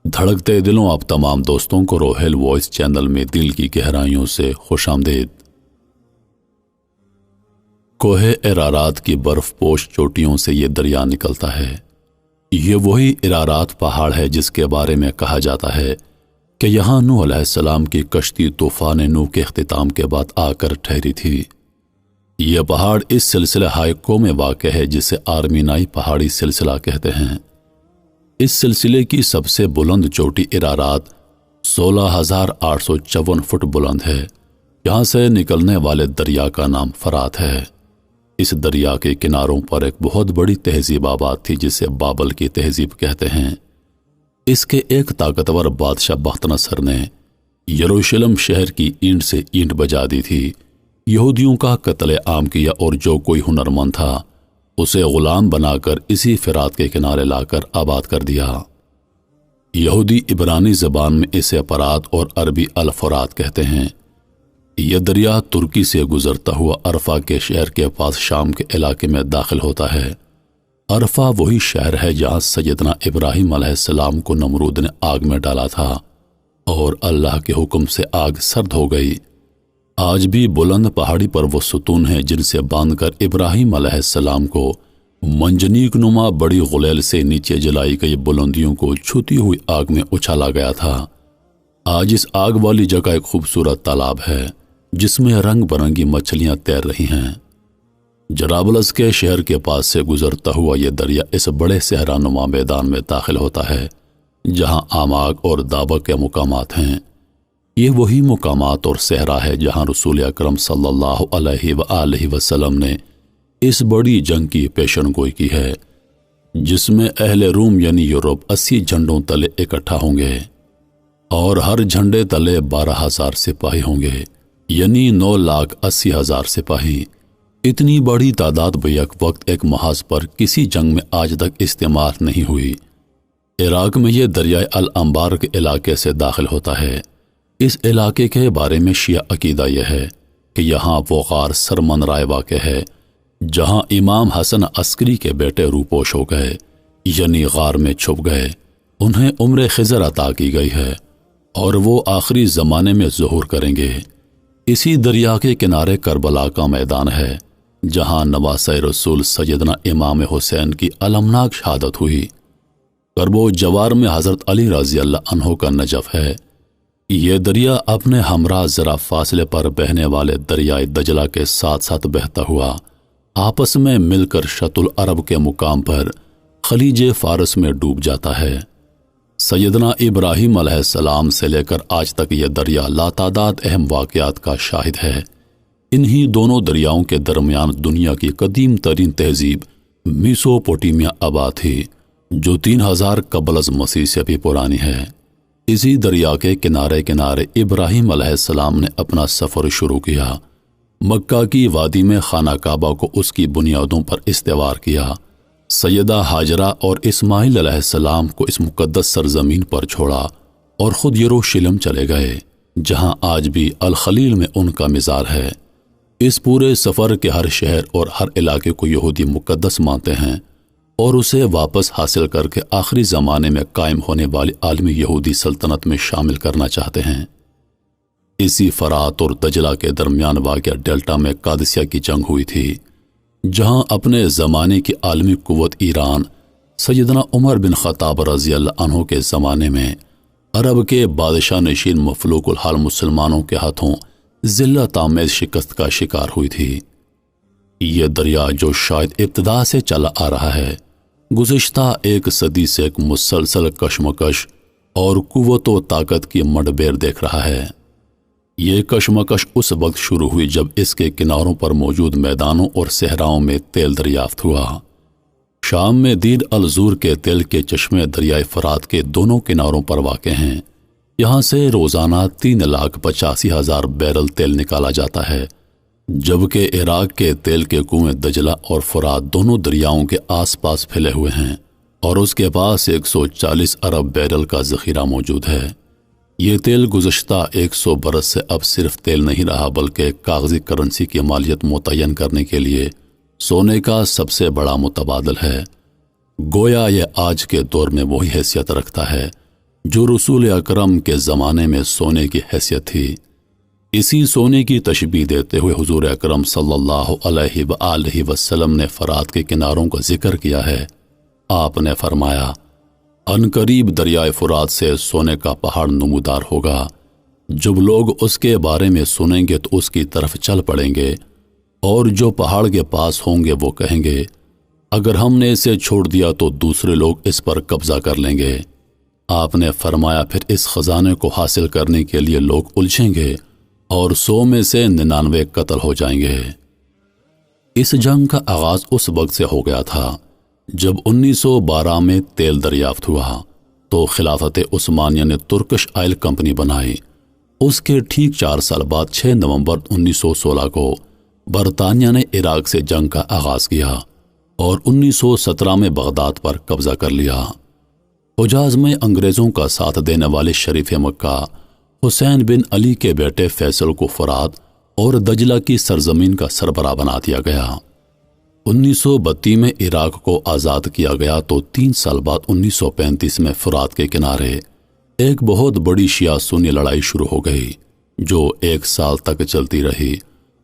دھڑکتے دلوں آپ تمام دوستوں کو روہیل وائس چینل میں دل کی گہرائیوں سے خوش آمدید۔ کوہ ارارات کی برف پوش چوٹیوں سے یہ دریا نکلتا ہے۔ یہ وہی ارارات پہاڑ ہے جس کے بارے میں کہا جاتا ہے کہ یہاں نوح علیہ السلام کی کشتی طوفان نوح کے اختتام کے بعد آ کر ٹھہری تھی۔ یہ پہاڑ اس سلسلہ ہائکو میں واقع ہے جسے آرمینائی پہاڑی سلسلہ کہتے ہیں۔ اس سلسلے کی سب سے بلند چوٹی ارارات 16,854 فٹ بلند ہے۔ یہاں سے نکلنے والے دریا کا نام فرات ہے۔ اس دریا کے کناروں پر ایک بہت بڑی تہذیب آباد تھی جسے بابل کی تہذیب کہتے ہیں۔ اس کے ایک طاقتور بادشاہ بخت نصر نے یروشلم شہر کی اینٹ سے اینٹ بجا دی تھی، یہودیوں کا قتل عام کیا اور جو کوئی ہنرمند تھا اسے غلام بنا کر اسی فرات کے کنارے لا کر آباد کر دیا۔ یہودی عبرانی زبان میں اسے پرات اور عربی الفرات کہتے ہیں۔ یہ دریا ترکی سے گزرتا ہوا عرفہ کے شہر کے پاس شام کے علاقے میں داخل ہوتا ہے۔ عرفہ وہی شہر ہے جہاں سیدنا ابراہیم علیہ السلام کو نمرود نے آگ میں ڈالا تھا اور اللہ کے حکم سے آگ سرد ہو گئی۔ آج بھی بلند پہاڑی پر وہ ستون ہیں جن سے باندھ کر ابراہیم علیہ السلام کو منجنیق نما بڑی غلیل سے نیچے جلائی گئی بلندیوں کو چھوتی ہوئی آگ میں اچھالا گیا تھا۔ آج اس آگ والی جگہ ایک خوبصورت تالاب ہے جس میں رنگ برنگی مچھلیاں تیر رہی ہیں۔ جرابلس کے شہر کے پاس سے گزرتا ہوا یہ دریا اس بڑے صحرا نما میدان میں داخل ہوتا ہے جہاں آماک اور دابق کے مقامات ہیں۔ یہ وہی مقامات اور صحرا ہے جہاں رسول اکرم صلی اللہ علیہ وآلہ وسلم نے اس بڑی جنگ کی پیشن گوئی کی ہے جس میں اہل روم یعنی یورپ 80 جھنڈوں تلے اکٹھا ہوں گے اور ہر جھنڈے تلے 12,000 سپاہی ہوں گے، یعنی 9,80,000 سپاہی۔ اتنی بڑی تعداد بیک وقت ایک محاذ پر کسی جنگ میں آج تک استعمال نہیں ہوئی۔ عراق میں یہ دریائے الانبار کے علاقے سے داخل ہوتا ہے۔ اس علاقے کے بارے میں شیعہ عقیدہ یہ ہے کہ یہاں وہ غار سرمن رائے واقع ہے جہاں امام حسن عسکری کے بیٹے روپوش ہو گئے، یعنی غار میں چھپ گئے۔ انہیں عمر خضر عطا کی گئی ہے اور وہ آخری زمانے میں ظہور کریں گے۔ اسی دریا کے کنارے کربلا کا میدان ہے جہاں نواسہ رسول سیدنا امام حسین کی المناک شہادت ہوئی۔ کرب و جوار میں حضرت علی رضی اللہ عنہ کا نجف ہے۔ یہ دریا اپنے ہمراہ ذرا فاصلے پر بہنے والے دریائے دجلہ کے ساتھ ساتھ بہتا ہوا آپس میں مل کر شط العرب کے مقام پر خلیج فارس میں ڈوب جاتا ہے۔ سیدنا ابراہیم علیہ السلام سے لے کر آج تک یہ دریا لاتعداد اہم واقعات کا شاہد ہے۔ انہی دونوں دریاؤں کے درمیان دنیا کی قدیم ترین تہذیب میسوپوٹیمیا آباد تھی جو 3000 قبل از مسیح سے بھی پرانی ہے۔ اسی دریا کے کنارے کنارے ابراہیم علیہ السلام نے اپنا سفر شروع کیا۔ مکہ کی وادی میں خانہ کعبہ کو اس کی بنیادوں پر استوار کیا۔ سیدہ ہاجرہ اور اسماعیل علیہ السلام کو اس مقدس سرزمین پر چھوڑا اور خود یروشلم چلے گئے جہاں آج بھی الخلیل میں ان کا مزار ہے۔ اس پورے سفر کے ہر شہر اور ہر علاقے کو یہودی مقدس مانتے ہیں اور اسے واپس حاصل کر کے آخری زمانے میں قائم ہونے والی عالمی یہودی سلطنت میں شامل کرنا چاہتے ہیں۔ اسی فرات اور دجلہ کے درمیان واقع ڈیلٹا میں قادسیہ کی جنگ ہوئی تھی جہاں اپنے زمانے کی عالمی قوت ایران سیدنا عمر بن خطاب رضی اللہ عنہ کے زمانے میں عرب کے بادشاہ نشین مفلوق الحال مسلمانوں کے ہاتھوں ذلت آمیز شکست کا شکار ہوئی تھی۔ یہ دریا جو شاید ابتدا سے چلا آ رہا ہے گزشتہ 1 صدی سے ایک مسلسل کشمکش اور قوت و طاقت کی مڈبیر دیکھ رہا ہے۔ یہ کشمکش اس وقت شروع ہوئی جب اس کے کناروں پر موجود میدانوں اور صحراؤں میں تیل دریافت ہوا۔ شام میں دیر الزور کے تیل کے چشمے دریائے فرات کے دونوں کناروں پر واقع ہیں۔ یہاں سے روزانہ 3,85,000 بیرل تیل نکالا جاتا ہے، جبکہ عراق کے تیل کے کنویں دجلہ اور فرات دونوں دریاؤں کے آس پاس پھیلے ہوئے ہیں اور اس کے پاس 140 ارب بیرل کا ذخیرہ موجود ہے۔ یہ تیل گزشتہ 100 برس سے اب صرف تیل نہیں رہا بلکہ کاغذی کرنسی کی مالیت متعین کرنے کے لیے سونے کا سب سے بڑا متبادل ہے۔ گویا یہ آج کے دور میں وہی حیثیت رکھتا ہے جو رسول اکرم کے زمانے میں سونے کی حیثیت تھی۔ اسی سونے کی تشبیہ دیتے ہوئے حضور اکرم صلی اللہ علیہ وآلہ وسلم نے فرات کے کناروں کا ذکر کیا ہے۔ آپ نے فرمایا، عنقریب دریائے فرات سے سونے کا پہاڑ نمودار ہوگا۔ جب لوگ اس کے بارے میں سنیں گے تو اس کی طرف چل پڑیں گے، اور جو پہاڑ کے پاس ہوں گے وہ کہیں گے، اگر ہم نے اسے چھوڑ دیا تو دوسرے لوگ اس پر قبضہ کر لیں گے۔ آپ نے فرمایا، پھر اس خزانے کو حاصل کرنے کے لیے لوگ الجھیں گے اور 100 میں سے 99 قتل ہو جائیں گے۔ اس جنگ کا آغاز اس وقت سے ہو گیا تھا جب 1912 میں تیل دریافت ہوا تو خلافت عثمانیہ نے ترکش آئل کمپنی بنائی۔ اس کے ٹھیک 4 سال بعد 6 نومبر 1916 کو برطانیہ نے عراق سے جنگ کا آغاز کیا اور 1917 میں بغداد پر قبضہ کر لیا۔ حجاز میں انگریزوں کا ساتھ دینے والے شریف مکہ حسین بن علی کے بیٹے فیصل کو فرات اور دجلہ کی سرزمین کا سربراہ بنا دیا گیا۔ 1932 میں عراق کو آزاد کیا گیا تو 3 سال بعد 1935 میں فرات کے کنارے ایک بہت بڑی شیعہ سنی لڑائی شروع ہو گئی جو 1 سال تک چلتی رہی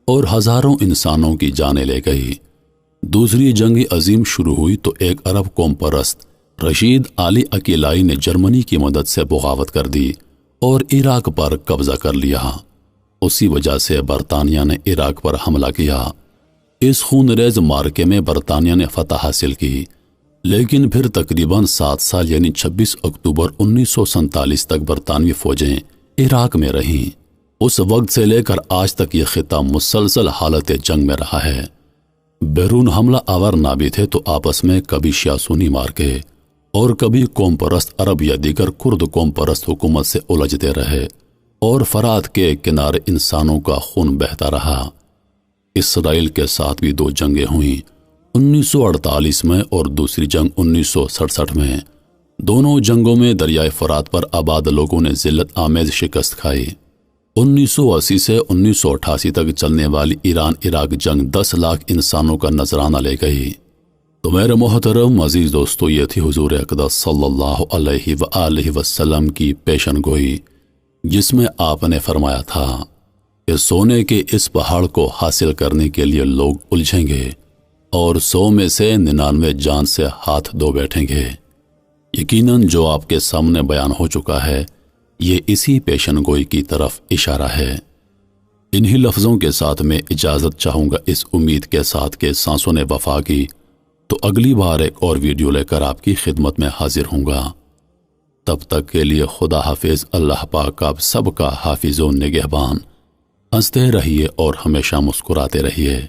اور ہزاروں انسانوں کی جانیں لے گئی۔ دوسری جنگ عظیم شروع ہوئی تو ایک عرب قوم پرست رشید علی عقیلائی نے جرمنی کی مدد سے بغاوت کر دی اور عراق پر قبضہ کر لیا۔ اسی وجہ سے برطانیہ نے عراق پر حملہ کیا۔ اس خونریز مارکے میں برطانیہ نے فتح حاصل کی، لیکن پھر تقریباً 7 سال یعنی 26 اکتوبر 1947 تک برطانوی فوجیں عراق میں رہیں۔ اس وقت سے لے کر آج تک یہ خطہ مسلسل حالت جنگ میں رہا ہے۔ بیرون حملہ آور نہ بھی تھے تو آپس میں کبھی شیعہ سنی مارکے اور کبھی قوم پرست عرب یا دیگر کرد قوم پرست حکومت سے الجھتے رہے اور فرات کے کنارے انسانوں کا خون بہتا رہا۔ اسرائیل کے ساتھ بھی 2 جنگیں ہوئیں، 1948 میں اور دوسری جنگ 1967 میں۔ دونوں جنگوں میں دریائے فرات پر آباد لوگوں نے ذلت آمیز شکست کھائی۔ 1980 سے 1988 تک چلنے والی ایران عراق جنگ 10 لاکھ انسانوں کا نذرانہ لے گئی۔ تو میرے محترم عزیز دوستو، یہ تھی حضور اقدس صلی اللہ علیہ وآلہ وسلم کی پیشن گوئی، جس میں آپ نے فرمایا تھا کہ سونے کے اس پہاڑ کو حاصل کرنے کے لیے لوگ الجھیں گے اور 100 میں سے 99 جان سے ہاتھ دھو بیٹھیں گے۔ یقیناً جو آپ کے سامنے بیان ہو چکا ہے یہ اسی پیشن گوئی کی طرف اشارہ ہے۔ انہی لفظوں کے ساتھ میں اجازت چاہوں گا، اس امید کے ساتھ کہ سانسوں نے وفا کی، تو اگلی بار ایک اور ویڈیو لے کر آپ کی خدمت میں حاضر ہوں گا۔ تب تک کے لیے خدا حافظ۔ اللہ پاک آپ سب کا حافظ و نگہبان۔ ہنستے رہیے اور ہمیشہ مسکراتے رہیے۔